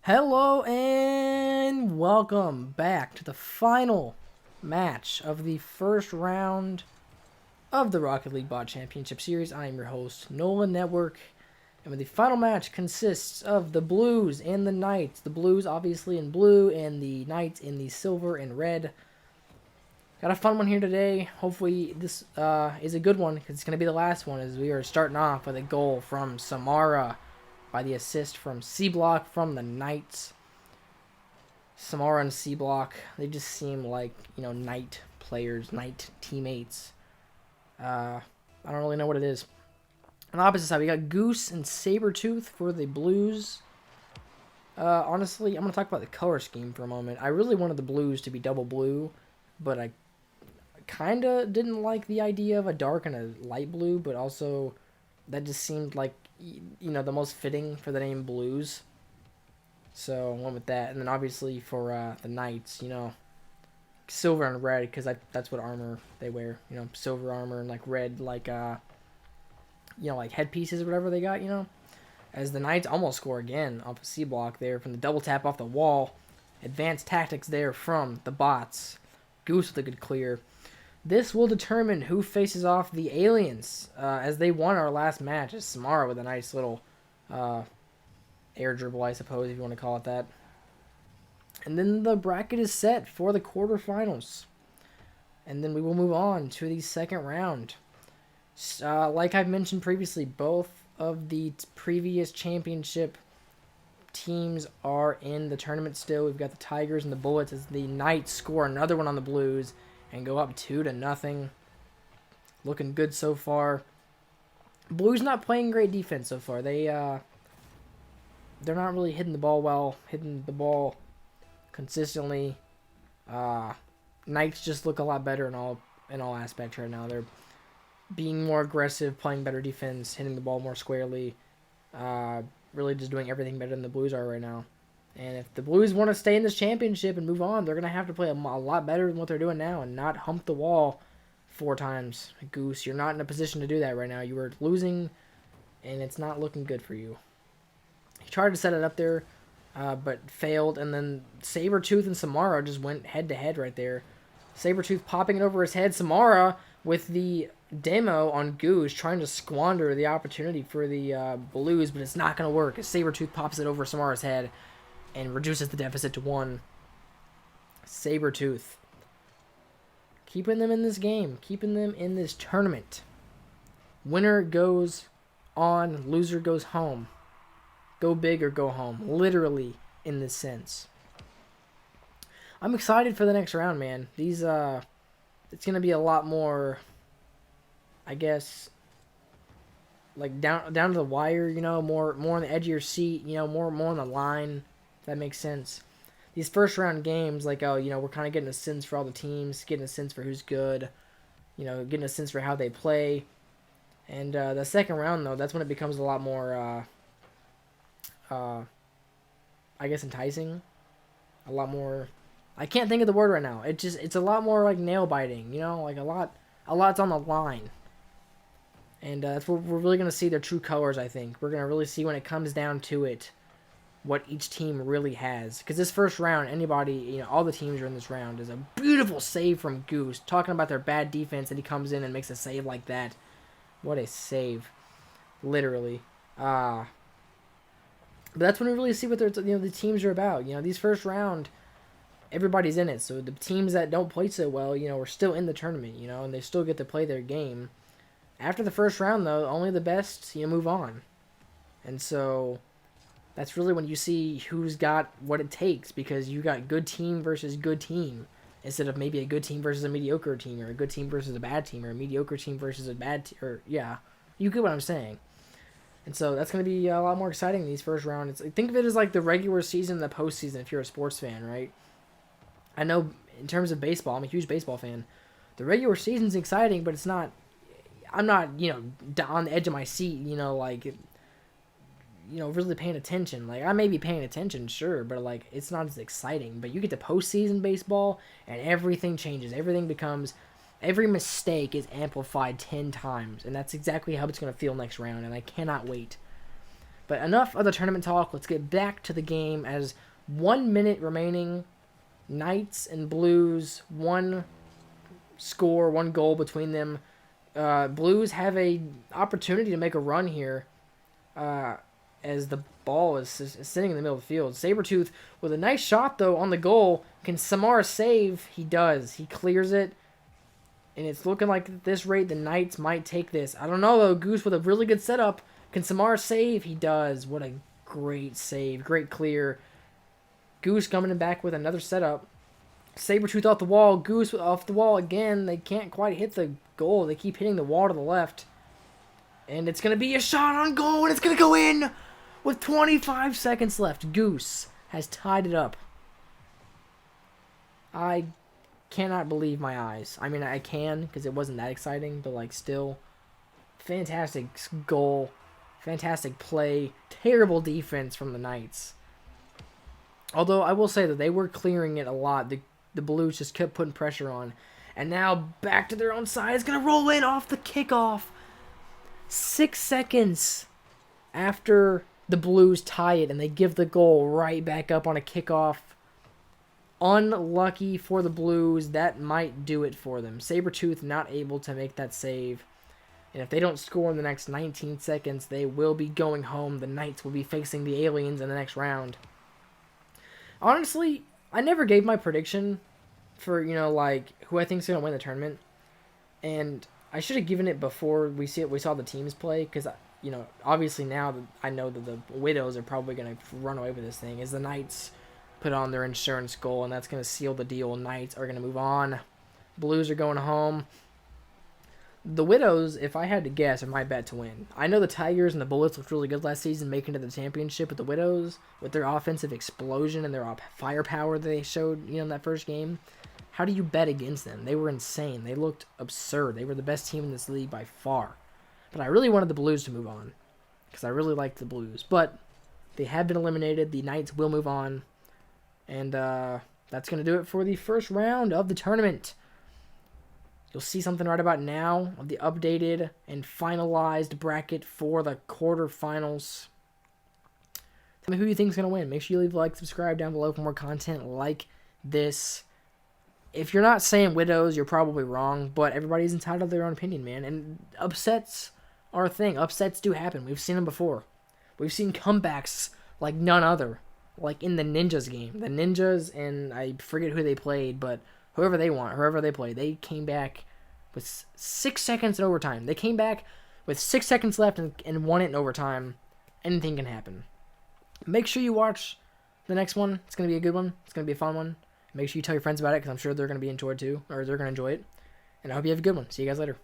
Hello and welcome back to the final match of the first round of the Rocket League Bot Championship Series. I am your host, NolanNetwork, and the final match consists of the Blues and the Knights. The Blues obviously in blue and the Knights in the silver and red. Got a fun one here today. Hopefully this is a good one because it's going to be the last one as we are starting off with a goal from Samara by the assist from C Block from the Knights. Samara and C Block, they just seem like, Knight players, Knight teammates. I don't really know what it is. On the opposite side, we got Goose and Sabretooth for the Blues. Honestly, I'm going to talk about the color scheme for a moment. I really wanted the Blues to be double blue, but I kind of didn't like the idea of a dark and a light blue, but also that just seemed like, the most fitting for the name Blues. So I went with that. And then obviously for the Knights, silver and red, because that's what armor they wear. Silver armor and like red, like like headpieces or whatever they got. As the Knights almost score again off a C Block there from the double tap off the wall. Advanced tactics there from the bots. Goose with a good clear. This will determine who faces off the aliens, as they won our last match. It's Samara with a nice little air dribble, I suppose, if you want to call it that. And then the bracket is set for the quarterfinals. And then we will move on to the second round. Like I've mentioned previously, both of the previous championship teams are in the tournament still. We've got the Tigers and the Bullets as the Knights score another one on the Blues and go up 2-0. Looking good so far. Blues not playing great defense so far. They're not really hitting the ball well, hitting the ball consistently. Knights just look a lot better in all aspects right now. They're being more aggressive, playing better defense, hitting the ball more squarely. Really just doing everything better than the Blues are right now. And if the Blues want to stay in this championship and move on, they're going to have to play a lot better than what they're doing now and not hump the wall 4 times. Goose, you're not in a position to do that right now. You were losing, and it's not looking good for you. He tried to set it up there, but failed. And then Sabretooth and Samara just went head-to-head right there. Sabretooth popping it over his head. Samara with the demo on Goose trying to squander the opportunity for the Blues, but it's not going to work as Sabretooth pops it over Samara's head and reduces the deficit to 1. Sabretooth. Keeping them in this game. Keeping them in this tournament. Winner goes on. Loser goes home. Go big or go home. Literally in this sense. I'm excited for the next round, man. These, it's going to be a lot more, I guess, like down to the wire, more on the edge of your seat, more on the line. If that makes sense. These first round games, like, we're kind of getting a sense for all the teams, getting a sense for who's good, getting a sense for how they play. And the second round, though, that's when it becomes a lot more, I guess, enticing. A lot more, I can't think of the word right now. It's a lot more like nail biting, like a lot's on the line. And that's where we're really going to see their true colors, I think. We're going to really see when it comes down to it what each team really has. Because this first round, anybody, all the teams are in this round, is a beautiful save from Goose. Talking about their bad defense, and he comes in and makes a save like that. What a save. Literally. But that's when we really see what the teams are about. These first round, everybody's in it. So the teams that don't play so well, are still in the tournament, and they still get to play their game. After the first round, though, only the best, move on. And so that's really when you see who's got what it takes, because you got good team versus good team instead of maybe a good team versus a mediocre team, or a good team versus a bad team, or a mediocre team versus a bad team, or yeah, you get what I'm saying. And so that's going to be a lot more exciting these first rounds. Think of it as like the regular season and the postseason if you're a sports fan, right? I know in terms of baseball, I'm a huge baseball fan. The regular season's exciting, but it's not, I'm not, on the edge of my seat, really paying attention. Like, I may be paying attention, sure, but, like, it's not as exciting. But you get to postseason baseball, and everything changes. Every mistake is amplified 10 times, and that's exactly how it's going to feel next round, and I cannot wait. But enough of the tournament talk. Let's get back to the game as 1 minute remaining. Knights and Blues, one goal between them. Blues have a opportunity to make a run here as the ball is sitting in the middle of the field. Sabretooth with a nice shot, though, on the goal. Can Samara save? He does. He clears it. And it's looking like at this rate the Knights might take this. I don't know, though. Goose with a really good setup. Can Samara save? He does. What a great save. Great clear. Goose coming back with another setup. Sabretooth off the wall. Goose off the wall again. They can't quite hit the goal. They keep hitting the wall to the left. And it's going to be a shot on goal, and it's going to go in with 25 seconds left. Goose has tied it up. I cannot believe my eyes. I mean, I can because it wasn't that exciting, but, like, still. Fantastic goal. Fantastic play. Terrible defense from the Knights. Although, I will say that they were clearing it a lot. The Blues just kept putting pressure on. And now, back to their own side. It's going to roll in off the kickoff. 6 seconds after the Blues tie it, and they give the goal right back up on a kickoff. Unlucky for the Blues. That might do it for them. Sabretooth not able to make that save. And if they don't score in the next 19 seconds, they will be going home. The Knights will be facing the Aliens in the next round. Honestly, I never gave my prediction for, like, who I think is going to win the tournament. And I should have given it before we saw the teams play, because, obviously now I know that the Widows are probably going to run away with this thing, as the Knights put on their insurance goal, and that's going to seal the deal. Knights are going to move on. Blues are going home. The Widows, if I had to guess, are my bet to win. I know the Tigers and the Bullets looked really good last season, making it to the championship, but the Widows, with their offensive explosion and their firepower that they showed, in that first game, how do you bet against them? They were insane. They looked absurd. They were the best team in this league by far. But I really wanted the Blues to move on, because I really liked the Blues. But they have been eliminated. The Knights will move on. And that's going to do it for the first round of the tournament. You'll see something right about now of the updated and finalized bracket for the quarterfinals. Tell me who you think is going to win. Make sure you leave a like, subscribe down below for more content like this. If you're not saying Widows, you're probably wrong, but everybody's entitled to their own opinion, man. And upsets are a thing. Upsets do happen. We've seen them before. We've seen comebacks like none other. Like in the Ninjas game. The Ninjas, and I forget who they played, but whoever they played, they came back with 6 seconds in overtime. They came back with 6 seconds left and won it in overtime. Anything can happen. Make sure you watch the next one. It's going to be a good one. It's going to be a fun one. Make sure you tell your friends about it, because I'm sure they're going to be into it too, or they're going to enjoy it. And I hope you have a good one. See you guys later.